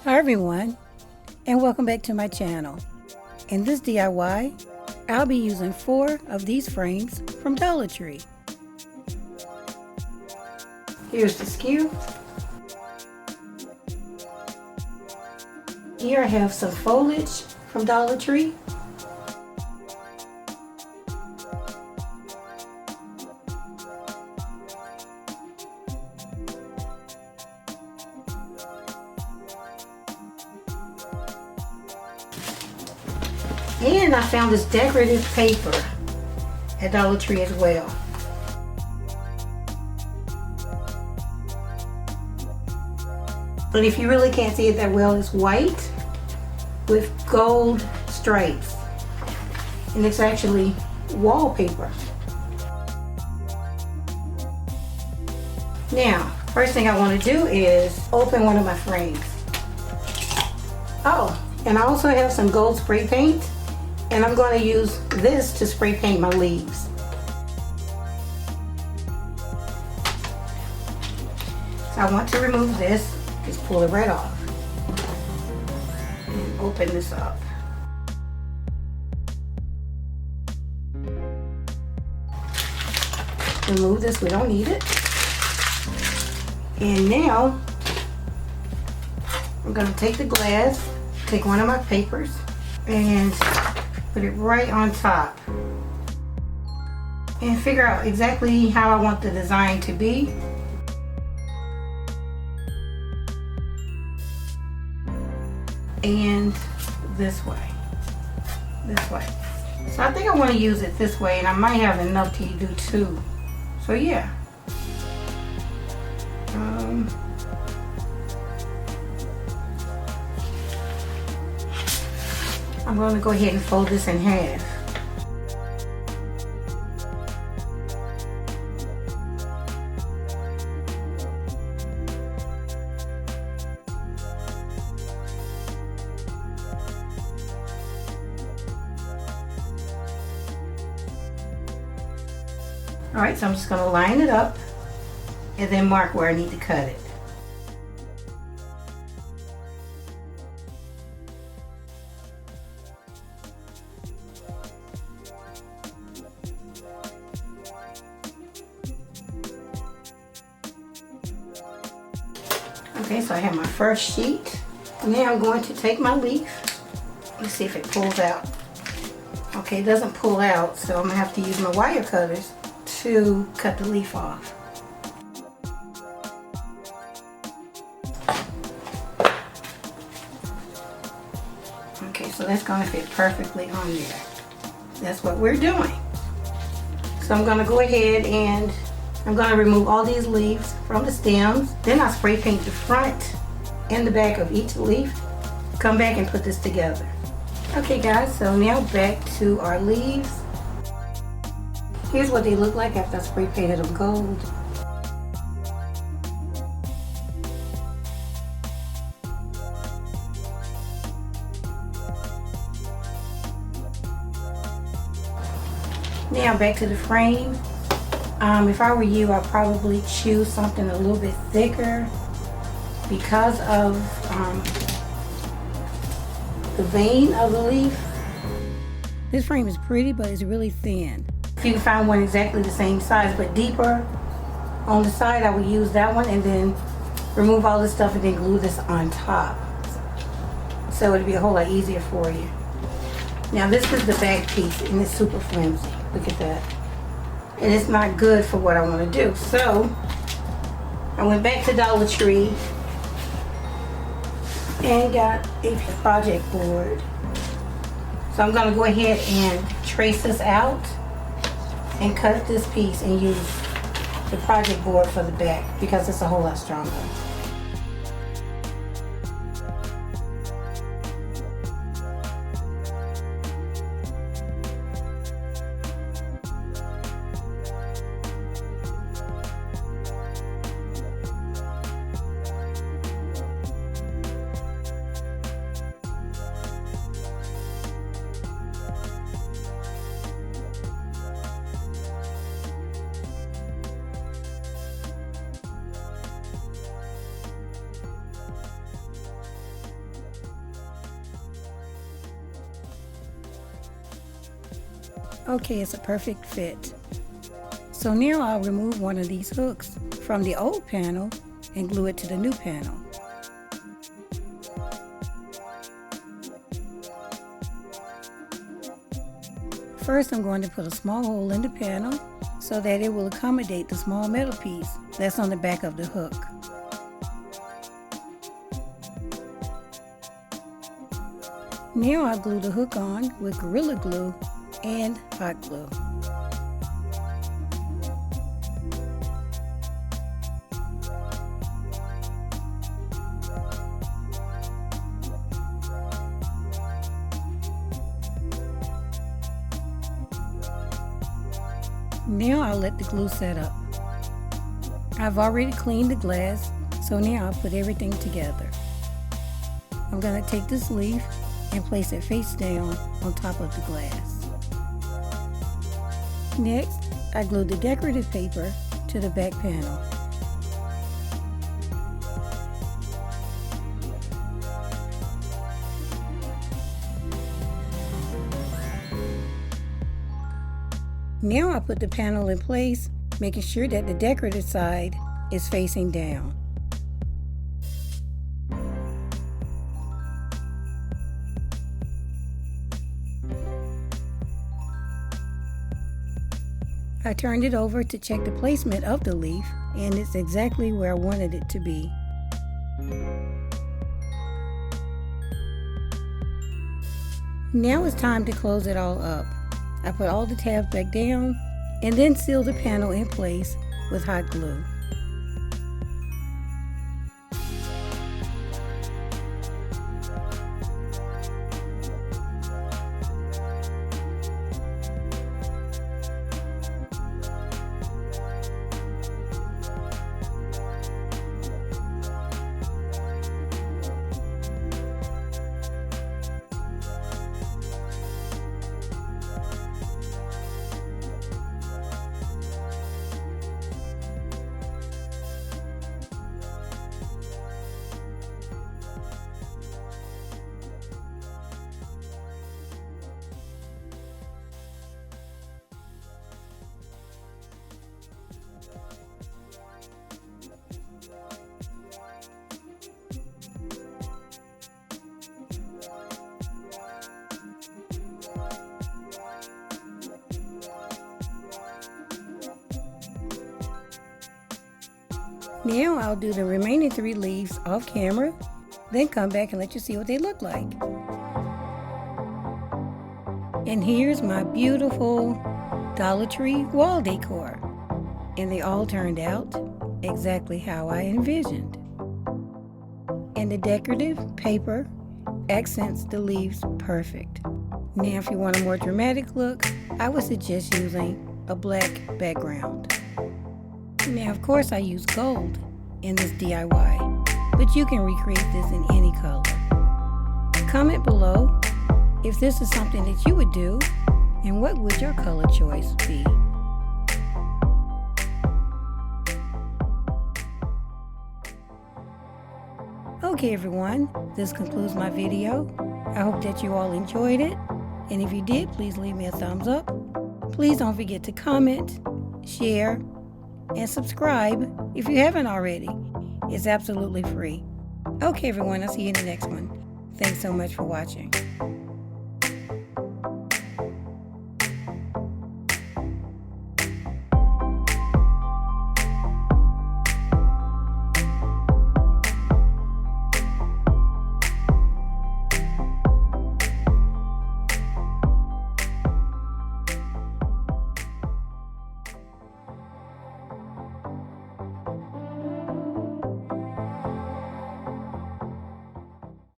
Hi everyone, and welcome back to my channel. In this DIY, I'll be using 4 of these frames from Dollar Tree. Here's the skew. Here I have some foliage from Dollar Tree. And I found this decorative paper at Dollar Tree as well. But if you really can't see it that well, it's white with gold stripes. And it's actually wallpaper. Now, first thing I want to do is open one of my frames. Oh, and I also have some gold spray paint. And I'm going to use this to spray paint my leaves. So I want to remove this. Just pull it right off. And open this up. Remove this, we don't need it. And now, I'm going to take the glass, take one of my papers, and put it right on top and figure out exactly how I want the design to be. And this way. So I think I want to use it this way, and I might have enough to do 2. So yeah. I'm going to go ahead and fold this in half. Alright, so I'm just going to line it up and then mark where I need to cut it. Okay, so I have my first sheet. Now I'm going to take my leaf. Let's see if it pulls out. Okay, it doesn't pull out, so I'm going to have to use my wire cutters to cut the leaf off. Okay, so that's going to fit perfectly on there. That's what we're doing. So I'm going to go ahead and I'm going to remove all these leaves from the stems. Then I spray paint the front and the back of each leaf. Come back and put this together. Okay guys, so now back to our leaves. Here's what they look like after I spray painted them gold. Now back to the frame. If I were you, I'd probably choose something a little bit thicker because of the vein of the leaf. This frame is pretty, but it's really thin. If you can find one exactly the same size but deeper on the side, I would use that one and then remove all this stuff and then glue this on top. So it'd be a whole lot easier for you. Now this is the back piece and it's super flimsy. Look at that. And it's not good for what I want to do. So I went back to Dollar Tree and got a project board. So I'm going to go ahead and trace this out and cut this piece and use the project board for the back because it's a whole lot stronger. Okay, it's a perfect fit. So now I'll remove one of these hooks from the old panel and glue it to the new panel. First, I'm going to put a small hole in the panel so that it will accommodate the small metal piece that's on the back of the hook. Now I'll glue the hook on with Gorilla Glue and hot glue. Now I'll let the glue set up. I've already cleaned the glass, so now I'll put everything together. I'm going to take this leaf and place it face down on top of the glass. Next, I glue the decorative paper to the back panel. Now I put the panel in place, making sure that the decorative side is facing down. I turned it over to check the placement of the leaf, and it's exactly where I wanted it to be. Now it's time to close it all up. I put all the tabs back down and then seal the panel in place with hot glue. Now I'll do the remaining 3 leaves off camera, then come back and let you see what they look like. And here's my beautiful Dollar Tree wall decor. And they all turned out exactly how I envisioned. And the decorative paper accents the leaves perfect. Now if you want a more dramatic look, I would suggest using a black background. Now of course I use gold in this DIY, but you can recreate this in any color. Comment below if this is something that you would do, and what would your color choice be? Okay everyone, this concludes my video. I hope that you all enjoyed it, and if you did, please leave me a thumbs up. Please don't forget to comment, share, and subscribe if you haven't already. It's absolutely free. Okay everyone, I'll see you in the next one. Thanks so much for watching.